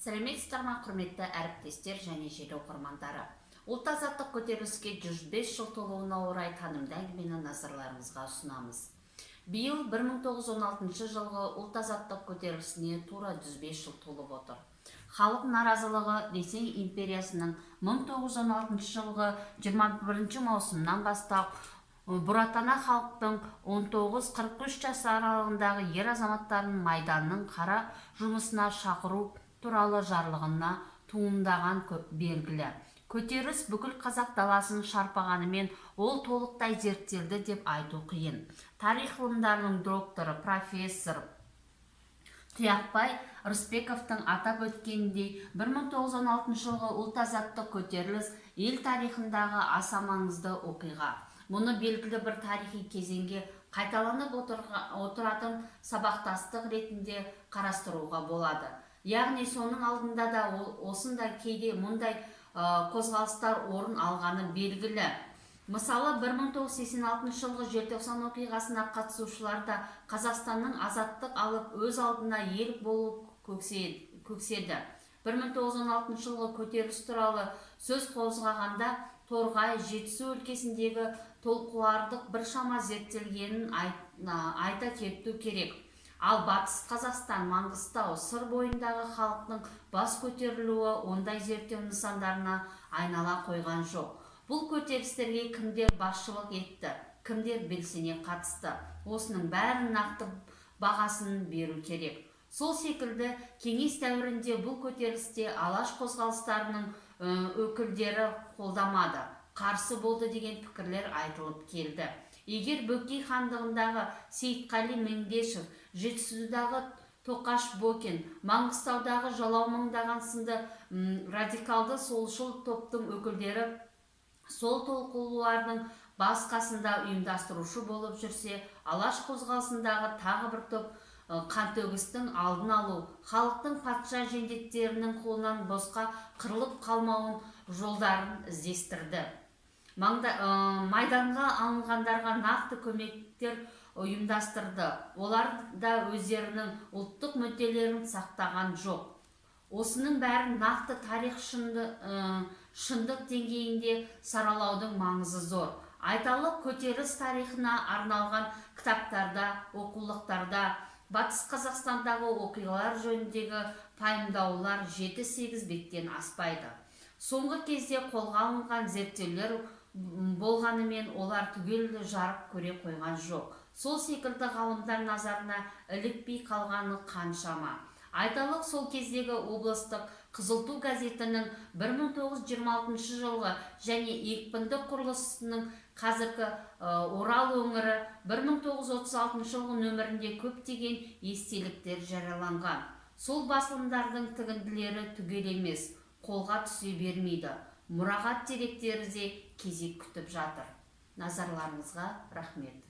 Сәлеметсіздер ме, құрметті әріптестер және желі оқырмандары. Ұлт азаттық көтеріліске 105 жыл толуына орай танымды әңгімені назарларыңызға ұсынамыз. Биыл 1916 жылғы ұлт азаттық көтерілісіне тура 105 жыл толып отыр. Халық наразылығы Ресей империясының 1916 жылғы 21 маусымнан бастап бұратана халықтың 19-43 жас аралығындағы ер азаматтарын майданның қара жұмысына шақыру туралы жарлығына туындаған белгілі. Көтеріліс бүкіл қазақ даласын шарпығанымен ол толықтай зерттелді деп айту қиын. Тарих ғылымдарының докторы профессор Тұяқбай Рысбековтың атап өткеніндей, 1916 жылғы ұлт азаттық көтеріліс ел тарихындағы аса маңызды оқиға. Мұны белгілі бір тарихи кезеңге қайталанып отыратын сабақтастық ретінде қарастыруға болады. Яғни соның алдында да осындай кейде мұндай қозғалыстар орын алғаны белгілі. Мысалы 1986 жылғы желтоқсан оқиғасына қатысушылар да Қазақстанның азаттық алып өз алдына ел болып көкседі. 1916 жылғы көтеріліс туралы сөз қозғағанда Торғай, Жетісу өлкесіндегі толқулардық біршама зерттелгенін айта кету керек. Ал Батыс Қазақстан, Маңғыстау, Сыр бойындағы халықтың бас көтерілуі ондай зерттеу нысандарына айнала қойған жоқ. Бұл көтерілістерге кімдер басшылық етті, кімдер белсене қатысты, осының бәрін нақты бағасын беру керек. Сол секілді кеңес дәуірінде бұл көтерілісте алаш қозғалыстарының өкілдері қолдамады, қарсы болды деген пікірлер айтылып келді. Егер Бөкей хандығындағы Сейітқали Меңдешев, Жетісудағы Тоқаш Бокин, Маңғыстаудағы Жалау мыңдаған сынды радикалды солшыл топтың өкілдері сол толқулардың бас қасында ұйымдастырушы болып жүрсе, алаш қозғалысындағы тағы бір топ қантөгістің алдын алу, халықтың патша жендеттерінің қолынан босқа қырылып қалмауын жолдарын іздестірді. Майданға алынғандарға нақты көмектер ұйымдастырды. Олар да өздерінің ұлттық мүдделерін сақтаған жоқ. Осының бәрін нақты тарих шындық деңгейінде саралаудың маңызы зор. Айталық көтеріліс тарихына арналған кітаптарда, оқулықтарда Батыс Қазақстандағы оқиғалар жөніндегі пайымдаулар 7-8 беттен аспайды. Соңғы кезде қолға алынған зерттеулер болғанымен олар түгелді жарық көре қойған жоқ. Сол секілді ғалымдар назарына ілікпей қалғаны қаншама. Айталық сол кездегі облыстық Қызыл ту газетінің 1926 жылғы және екпінді құрылысының қазіргі Орал өңірі 1936 жылғы нөмірінде көптеген естеліктер жарияланған. Сол басылымдардың тігінділері түгел емес, қолға түсе бермейді. Мұрағат деректері де кезек күтіп жатыр. Назарларыңызға рахмет.